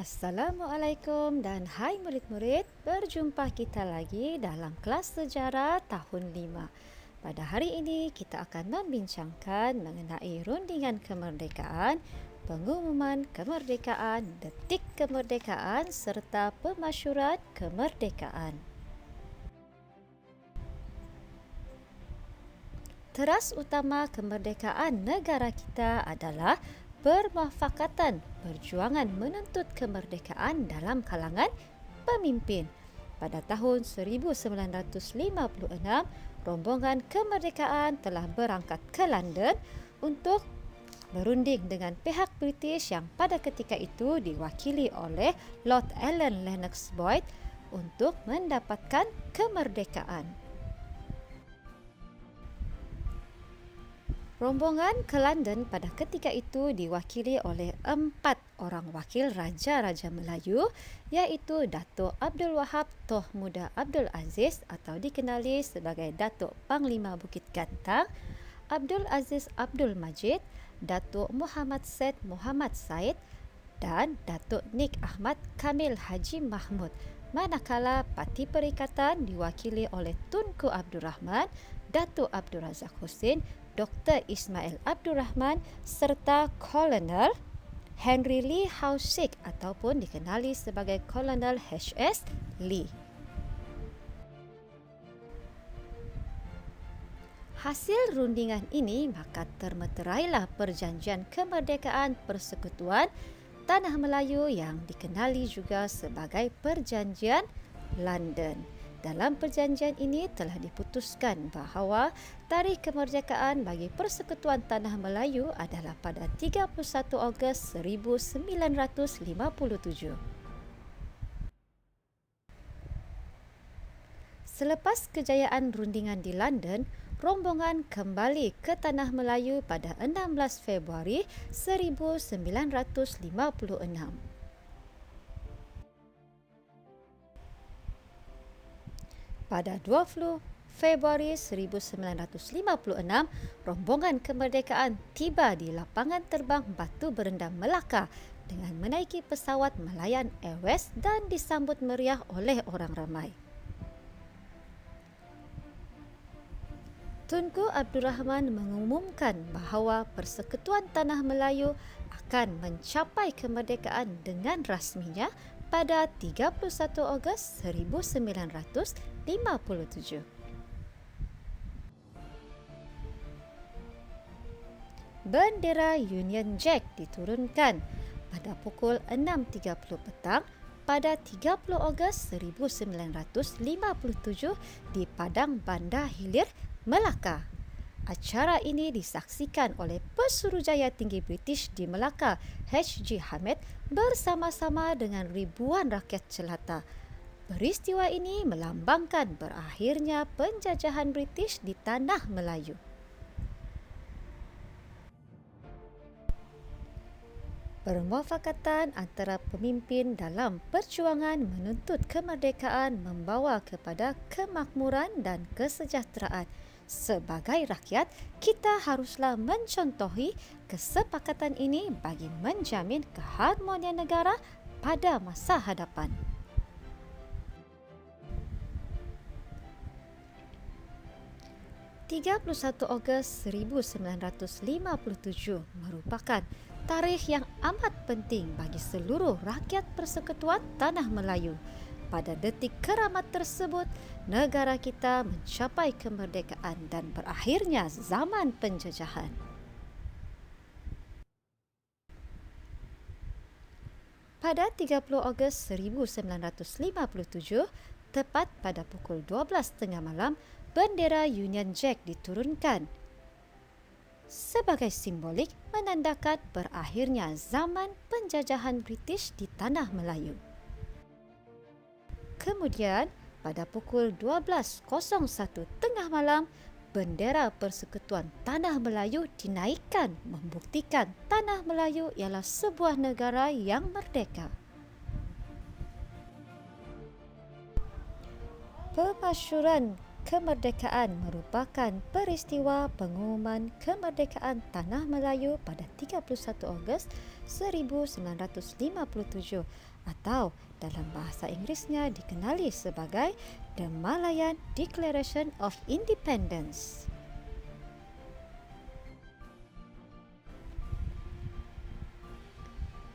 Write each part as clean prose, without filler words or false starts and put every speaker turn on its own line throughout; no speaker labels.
Assalamualaikum dan hai murid-murid, berjumpa kita lagi dalam kelas sejarah tahun 5. Pada hari ini kita akan membincangkan mengenai rundingan kemerdekaan, pengumuman kemerdekaan, detik kemerdekaan serta pemasyuran kemerdekaan. Teras utama kemerdekaan negara kita adalah permufakatan perjuangan menuntut kemerdekaan dalam kalangan pemimpin. Pada tahun 1956, rombongan kemerdekaan telah berangkat ke London untuk berunding dengan pihak British yang pada ketika itu diwakili oleh Lord Allen Lennox Boyd untuk mendapatkan kemerdekaan. Rombongan ke London pada ketika itu diwakili oleh 4 orang wakil Raja-Raja Melayu, iaitu Datuk Abdul Wahab Toh Muda Abdul Aziz atau dikenali sebagai Datuk Panglima Bukit Gantang, Abdul Aziz Abdul Majid, Datuk Muhammad Said Muhammad Said dan Datuk Nik Ahmad Kamil Haji Mahmud. Manakala Parti Perikatan diwakili oleh Tunku Abdul Rahman, Datuk Abdul Razak Husin, Dr. Ismail Abdul Rahman serta Kolonel Henry Lee Hausik ataupun dikenali sebagai Kolonel H.S. Lee. Hasil rundingan ini maka termeterailah Perjanjian Kemerdekaan Persekutuan Tanah Melayu yang dikenali juga sebagai Perjanjian London. Dalam perjanjian ini telah diputuskan bahawa tarikh kemerdekaan bagi Persekutuan Tanah Melayu adalah pada 31 Ogos 1957. Selepas kejayaan rundingan di London, rombongan kembali ke Tanah Melayu pada 16 Februari 1956. Pada 20 Februari 1956, rombongan kemerdekaan tiba di lapangan terbang Batu Berendam Melaka dengan menaiki pesawat Malayan Airways dan disambut meriah oleh orang ramai. Tunku Abdul Rahman mengumumkan bahawa Persekutuan Tanah Melayu akan mencapai kemerdekaan dengan rasminya pada 31 Ogos 1957. Bendera Union Jack diturunkan pada pukul 6.30 petang pada 30 Ogos 1957 di Padang Bandar Hilir, Melaka. Acara ini disaksikan oleh Pesuruhjaya Tinggi British di Melaka, H.G. Hamed, bersama-sama dengan ribuan rakyat jelata. Peristiwa ini melambangkan berakhirnya penjajahan British di Tanah Melayu. Permufakatan antara pemimpin dalam perjuangan menuntut kemerdekaan membawa kepada kemakmuran dan kesejahteraan. Sebagai rakyat, kita haruslah mencontohi kesepakatan ini bagi menjamin keharmonian negara pada masa hadapan. 31 Ogos 1957 merupakan tarikh yang amat penting bagi seluruh rakyat Persekutuan Tanah Melayu. Pada detik keramat tersebut, negara kita mencapai kemerdekaan dan berakhirnya zaman penjajahan. Pada 30 Ogos 1957, tepat pada pukul 12.30 malam, bendera Union Jack diturunkan sebagai simbolik menandakan berakhirnya zaman penjajahan British di Tanah Melayu. Kemudian, pada pukul 12.01 tengah malam, bendera Persekutuan Tanah Melayu dinaikkan membuktikan Tanah Melayu ialah sebuah negara yang merdeka. Pemasyuran Kemerdekaan merupakan peristiwa pengumuman kemerdekaan Tanah Melayu pada 31 Ogos 1957 atau dalam bahasa Inggerisnya dikenali sebagai The Malayan Declaration of Independence.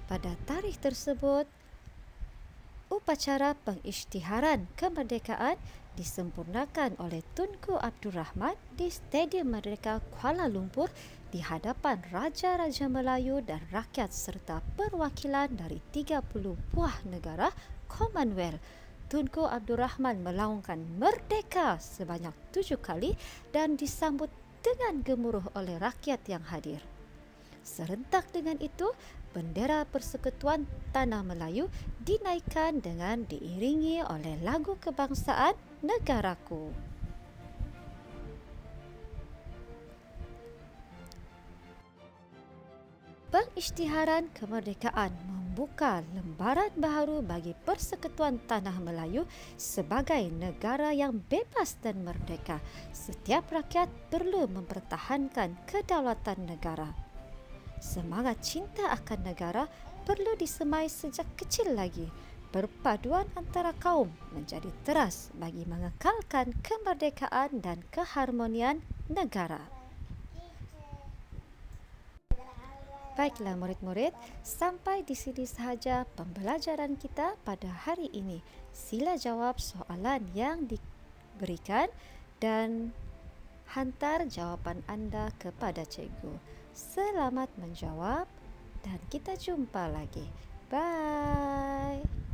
Pada tarikh tersebut, upacara pengisytiharan kemerdekaan disempurnakan oleh Tunku Abdul Rahman di Stadium Merdeka Kuala Lumpur di hadapan Raja-Raja Melayu dan rakyat serta perwakilan dari 30 buah negara Commonwealth. Tunku Abdul Rahman melaungkan merdeka sebanyak 7 kali dan disambut dengan gemuruh oleh rakyat yang hadir. Serentak dengan itu, bendera Persekutuan Tanah Melayu dinaikkan dengan diiringi oleh lagu kebangsaan Negaraku. Pengisytiharan kemerdekaan membuka lembaran baharu bagi Persekutuan Tanah Melayu sebagai negara yang bebas dan merdeka. Setiap rakyat perlu mempertahankan kedaulatan negara. Semangat cinta akan negara perlu disemai sejak kecil lagi. Perpaduan antara kaum menjadi teras bagi mengekalkan kemerdekaan dan keharmonian negara. Baiklah murid-murid, sampai di sini sahaja pembelajaran kita pada hari ini. Sila jawab soalan yang diberikan dan hantar jawapan anda kepada cikgu. Selamat menjawab dan kita jumpa lagi. Bye.